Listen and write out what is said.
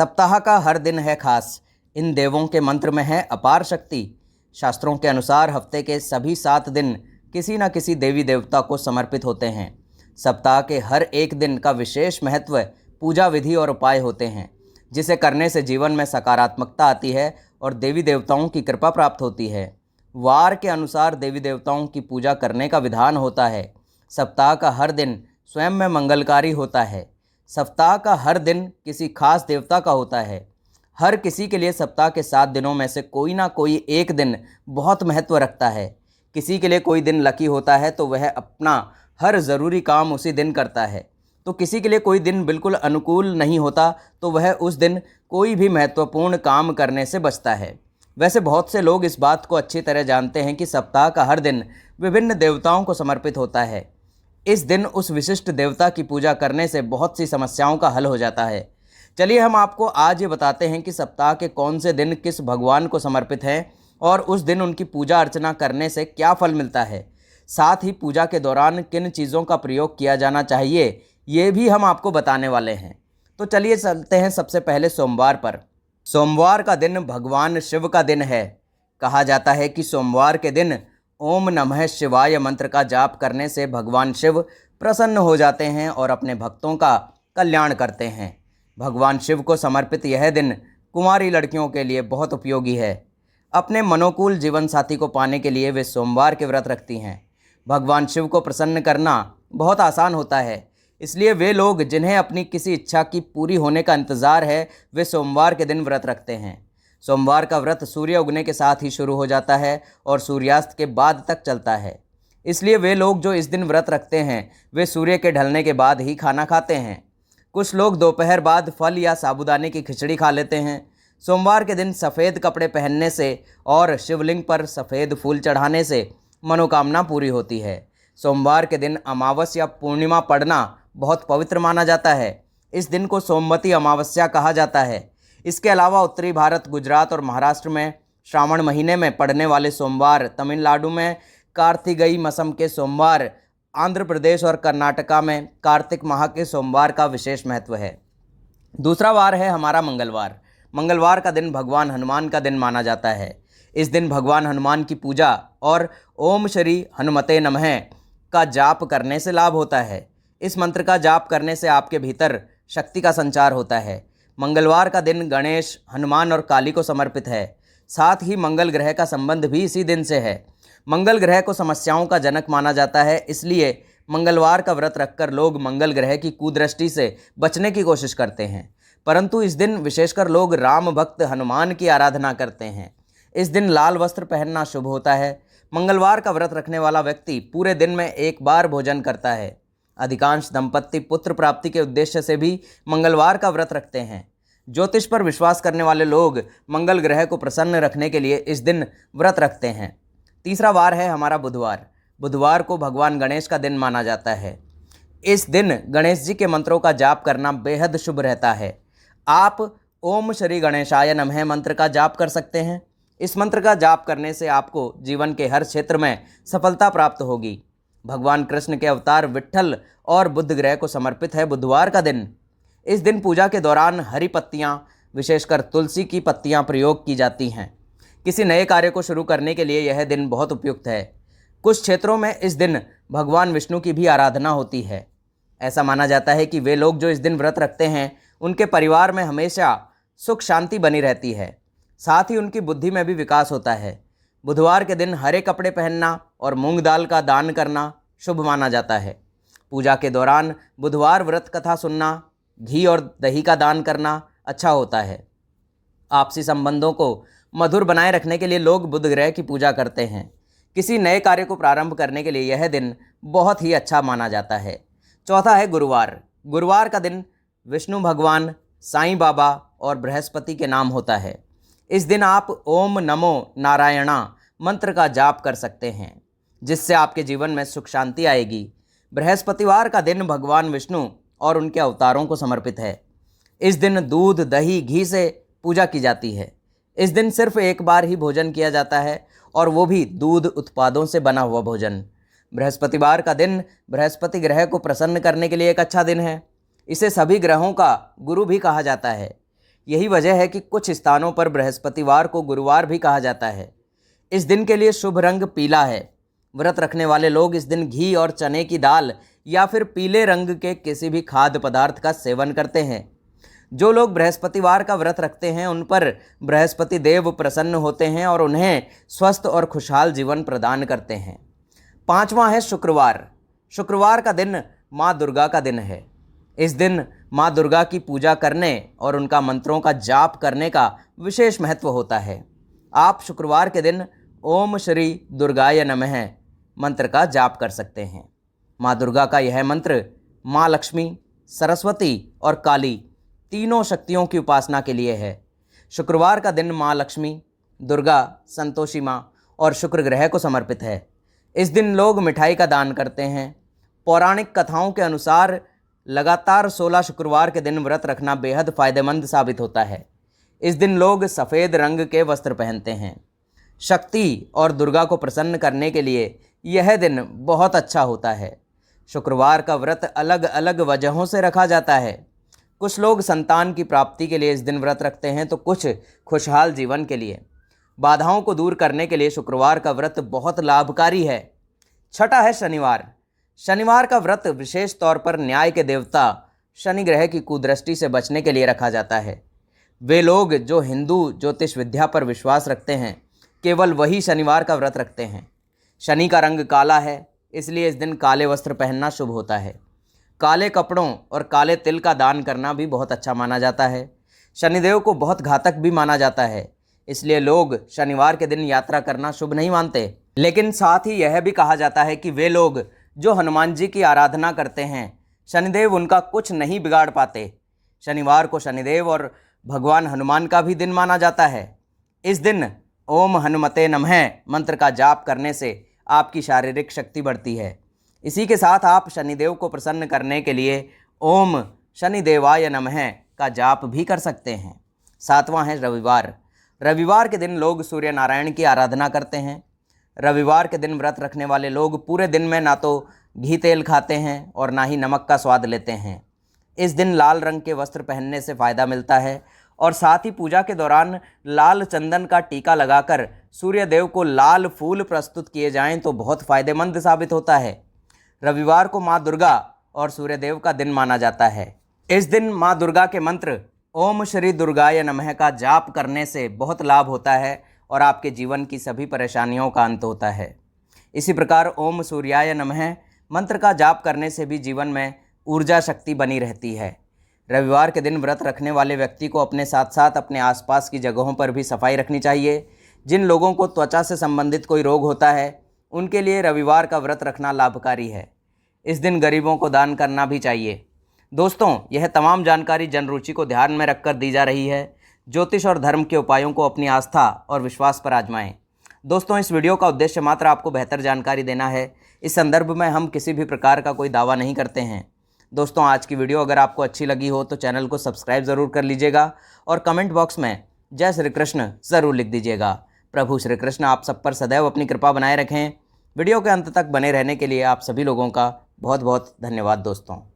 सप्ताह का हर दिन है खास। इन देवों के मंत्र में है अपार शक्ति। शास्त्रों के अनुसार हफ्ते के सभी 7 दिन किसी न किसी देवी देवता को समर्पित होते हैं। सप्ताह के हर एक दिन का विशेष महत्व, पूजा विधि और उपाय होते हैं, जिसे करने से जीवन में सकारात्मकता आती है और देवी देवताओं की कृपा प्राप्त होती है। वार के अनुसार देवी देवताओं की पूजा करने का विधान होता है। सप्ताह का हर दिन स्वयं में मंगलकारी होता है। सप्ताह का हर दिन किसी खास देवता का होता है। हर किसी के लिए सप्ताह के 7 दिनों में से कोई ना कोई एक दिन बहुत महत्व रखता है। किसी के लिए कोई दिन लकी होता है तो वह अपना हर ज़रूरी काम उसी दिन करता है, तो किसी के लिए कोई दिन बिल्कुल अनुकूल नहीं होता तो वह उस दिन कोई भी महत्वपूर्ण काम करने से बचता है। वैसे बहुत से लोग इस बात को अच्छी तरह जानते हैं कि सप्ताह का हर दिन विभिन्न देवताओं को समर्पित होता है। इस दिन उस विशिष्ट देवता की पूजा करने से बहुत सी समस्याओं का हल हो जाता है। चलिए हम आपको आज ये बताते हैं कि सप्ताह के कौन से दिन किस भगवान को समर्पित हैं और उस दिन उनकी पूजा अर्चना करने से क्या फल मिलता है। साथ ही पूजा के दौरान किन चीज़ों का प्रयोग किया जाना चाहिए ये भी हम आपको बताने वाले हैं। तो चलिए चलते हैं सबसे पहले सोमवार पर। सोमवार का दिन भगवान शिव का दिन है। कहा जाता है कि सोमवार के दिन ओम नमः शिवाय मंत्र का जाप करने से भगवान शिव प्रसन्न हो जाते हैं और अपने भक्तों का कल्याण करते हैं। भगवान शिव को समर्पित यह दिन कुंवारी लड़कियों के लिए बहुत उपयोगी है। अपने मनोकूल जीवन साथी को पाने के लिए वे सोमवार के व्रत रखती हैं। भगवान शिव को प्रसन्न करना बहुत आसान होता है, इसलिए वे लोग जिन्हें अपनी किसी इच्छा की पूरी होने का इंतज़ार है वे सोमवार के दिन व्रत रखते हैं। सोमवार का व्रत सूर्य उगने के साथ ही शुरू हो जाता है और सूर्यास्त के बाद तक चलता है, इसलिए वे लोग जो इस दिन व्रत रखते हैं वे सूर्य के ढलने के बाद ही खाना खाते हैं। कुछ लोग दोपहर बाद फल या साबूदाने की खिचड़ी खा लेते हैं। सोमवार के दिन सफ़ेद कपड़े पहनने से और शिवलिंग पर सफ़ेद फूल चढ़ाने से मनोकामना पूरी होती है। सोमवार के दिन अमावस्या पूर्णिमा पड़ना बहुत पवित्र माना जाता है। इस दिन को सोमवती अमावस्या कहा जाता है। इसके अलावा उत्तरी भारत, गुजरात और महाराष्ट्र में श्रावण महीने में पड़ने वाले सोमवार, तमिलनाडु में कार्तिकई मसम के सोमवार, आंध्र प्रदेश और कर्नाटका में कार्तिक माह के सोमवार का विशेष महत्व है। दूसरा वार है हमारा मंगलवार। मंगलवार का दिन भगवान हनुमान का दिन माना जाता है। इस दिन भगवान हनुमान की पूजा और ओम श्री हनुमते नमः का जाप करने से लाभ होता है। इस मंत्र का जाप करने से आपके भीतर शक्ति का संचार होता है। मंगलवार का दिन गणेश, हनुमान और काली को समर्पित है। साथ ही मंगल ग्रह का संबंध भी इसी दिन से है। मंगल ग्रह को समस्याओं का जनक माना जाता है, इसलिए मंगलवार का व्रत रखकर लोग मंगल ग्रह की कुदृष्टि से बचने की कोशिश करते हैं। परंतु इस दिन विशेषकर लोग राम भक्त हनुमान की आराधना करते हैं। इस दिन लाल वस्त्र पहनना शुभ होता है। मंगलवार का व्रत रखने वाला व्यक्ति पूरे दिन में एक बार भोजन करता है। अधिकांश दंपत्ति पुत्र प्राप्ति के उद्देश्य से भी मंगलवार का व्रत रखते हैं। ज्योतिष पर विश्वास करने वाले लोग मंगल ग्रह को प्रसन्न रखने के लिए इस दिन व्रत रखते हैं। तीसरा वार है हमारा बुधवार। बुधवार को भगवान गणेश का दिन माना जाता है। इस दिन गणेश जी के मंत्रों का जाप करना बेहद शुभ रहता है। आप ओम श्री गणेशाय नमः मंत्र का जाप कर सकते हैं। इस मंत्र का जाप करने से आपको जीवन के हर क्षेत्र में सफलता प्राप्त होगी। भगवान कृष्ण के अवतार विट्ठल और बुध ग्रह को समर्पित है बुधवार का दिन। इस दिन पूजा के दौरान हरी पत्तियां, विशेषकर तुलसी की पत्तियां प्रयोग की जाती हैं। किसी नए कार्य को शुरू करने के लिए यह दिन बहुत उपयुक्त है। कुछ क्षेत्रों में इस दिन भगवान विष्णु की भी आराधना होती है। ऐसा माना जाता है कि वे लोग जो इस दिन व्रत रखते हैं उनके परिवार में हमेशा सुख शांति बनी रहती है। साथ ही उनकी बुद्धि में भी विकास होता है। बुधवार के दिन हरे कपड़े पहनना और मूंग दाल का दान करना शुभ माना जाता है। पूजा के दौरान बुधवार व्रत कथा सुनना, घी और दही का दान करना अच्छा होता है। आपसी संबंधों को मधुर बनाए रखने के लिए लोग बुध ग्रह की पूजा करते हैं। किसी नए कार्य को प्रारंभ करने के लिए यह दिन बहुत ही अच्छा माना जाता है। चौथा है गुरुवार। गुरुवार का दिन विष्णु भगवान, साईं बाबा और बृहस्पति के नाम होता है। इस दिन आप ओम नमो नारायणा मंत्र का जाप कर सकते हैं, जिससे आपके जीवन में सुख शांति आएगी। बृहस्पतिवार का दिन भगवान विष्णु और उनके अवतारों को समर्पित है। इस दिन दूध, दही, घी से पूजा की जाती है। इस दिन सिर्फ एक बार ही भोजन किया जाता है और वो भी दूध उत्पादों से बना हुआ भोजन। बृहस्पतिवार का दिन बृहस्पति ग्रह को प्रसन्न करने के लिए एक अच्छा दिन है। इसे सभी ग्रहों का गुरु भी कहा जाता है। यही वजह है कि कुछ स्थानों पर बृहस्पतिवार को गुरुवार भी कहा जाता है। इस दिन के लिए शुभ रंग पीला है। व्रत रखने वाले लोग इस दिन घी और चने की दाल या फिर पीले रंग के किसी भी खाद्य पदार्थ का सेवन करते हैं। जो लोग बृहस्पतिवार का व्रत रखते हैं उन पर बृहस्पति देव प्रसन्न होते हैं और उन्हें स्वस्थ और खुशहाल जीवन प्रदान करते हैं। पांचवां है शुक्रवार। शुक्रवार का दिन माँ दुर्गा का दिन है। इस दिन माँ दुर्गा की पूजा करने और उनका मंत्रों का जाप करने का विशेष महत्व होता है। आप शुक्रवार के दिन ओम श्री दुर्गाय नमः मंत्र का जाप कर सकते हैं। माँ दुर्गा का यह मंत्र माँ लक्ष्मी, सरस्वती और काली तीनों शक्तियों की उपासना के लिए है। शुक्रवार का दिन माँ लक्ष्मी, दुर्गा, संतोषी माँ और शुक्र ग्रह को समर्पित है। इस दिन लोग मिठाई का दान करते हैं। पौराणिक कथाओं के अनुसार लगातार 16 शुक्रवार के दिन व्रत रखना बेहद फायदेमंद साबित होता है। इस दिन लोग सफ़ेद रंग के वस्त्र पहनते हैं। शक्ति और दुर्गा को प्रसन्न करने के लिए यह दिन बहुत अच्छा होता है। शुक्रवार का व्रत अलग अलग वजहों से रखा जाता है। कुछ लोग संतान की प्राप्ति के लिए इस दिन व्रत रखते हैं तो कुछ खुशहाल जीवन के लिए। बाधाओं को दूर करने के लिए शुक्रवार का व्रत बहुत लाभकारी है। छठा है शनिवार। शनिवार का व्रत विशेष तौर पर न्याय के देवता शनि ग्रह की कुदृष्टि से बचने के लिए रखा जाता है। वे लोग जो हिंदू ज्योतिष विद्या पर विश्वास रखते हैं केवल वही शनिवार का व्रत रखते हैं। शनि का रंग काला है, इसलिए इस दिन काले वस्त्र पहनना शुभ होता है। काले कपड़ों और काले तिल का दान करना भी बहुत अच्छा माना जाता है। शनिदेव को बहुत घातक भी माना जाता है, इसलिए लोग शनिवार के दिन यात्रा करना शुभ नहीं मानते। लेकिन साथ ही यह भी कहा जाता है कि वे लोग जो हनुमान जी की आराधना करते हैं शनिदेव उनका कुछ नहीं बिगाड़ पाते। शनिवार को शनिदेव और भगवान हनुमान का भी दिन माना जाता है। इस दिन ओम हनुमते नमः मंत्र का जाप करने से आपकी शारीरिक शक्ति बढ़ती है। इसी के साथ आप शनिदेव को प्रसन्न करने के लिए ओम शनिदेवाय नमः का जाप भी कर सकते हैं। सातवां है रविवार। रविवार के दिन लोग सूर्य नारायण की आराधना करते हैं। रविवार के दिन व्रत रखने वाले लोग पूरे दिन में ना तो घी तेल खाते हैं और ना ही नमक का स्वाद लेते हैं। इस दिन लाल रंग के वस्त्र पहनने से फ़ायदा मिलता है और साथ ही पूजा के दौरान लाल चंदन का टीका लगाकर सूर्य देव को लाल फूल प्रस्तुत किए जाएं तो बहुत फ़ायदेमंद साबित होता है। रविवार को माँ दुर्गा और सूर्य देव का दिन माना जाता है। इस दिन माँ दुर्गा के मंत्र ओम श्री दुर्गाय नमः का जाप करने से बहुत लाभ होता है और आपके जीवन की सभी परेशानियों का अंत होता है। इसी प्रकार ओम सूर्याय नमः मंत्र का जाप करने से भी जीवन में ऊर्जा शक्ति बनी रहती है। रविवार के दिन व्रत रखने वाले व्यक्ति को अपने साथ साथ अपने आसपास की जगहों पर भी सफाई रखनी चाहिए। जिन लोगों को त्वचा से संबंधित कोई रोग होता है उनके लिए रविवार का व्रत रखना लाभकारी है। इस दिन गरीबों को दान करना भी चाहिए। दोस्तों, यह तमाम जानकारी जनरुचि को ध्यान में रखकर दी जा रही है। ज्योतिष और धर्म के उपायों को अपनी आस्था और विश्वास पर आजमाएं। दोस्तों, इस वीडियो का उद्देश्य मात्र आपको बेहतर जानकारी देना है। इस संदर्भ में हम किसी भी प्रकार का कोई दावा नहीं करते हैं। दोस्तों, आज की वीडियो अगर आपको अच्छी लगी हो तो चैनल को सब्सक्राइब ज़रूर कर लीजिएगा और कमेंट बॉक्स में जय श्री कृष्ण ज़रूर लिख दीजिएगा। प्रभु श्री कृष्ण आप सब पर सदैव अपनी कृपा बनाए रखें। वीडियो के अंत तक बने रहने के लिए आप सभी लोगों का बहुत बहुत धन्यवाद दोस्तों।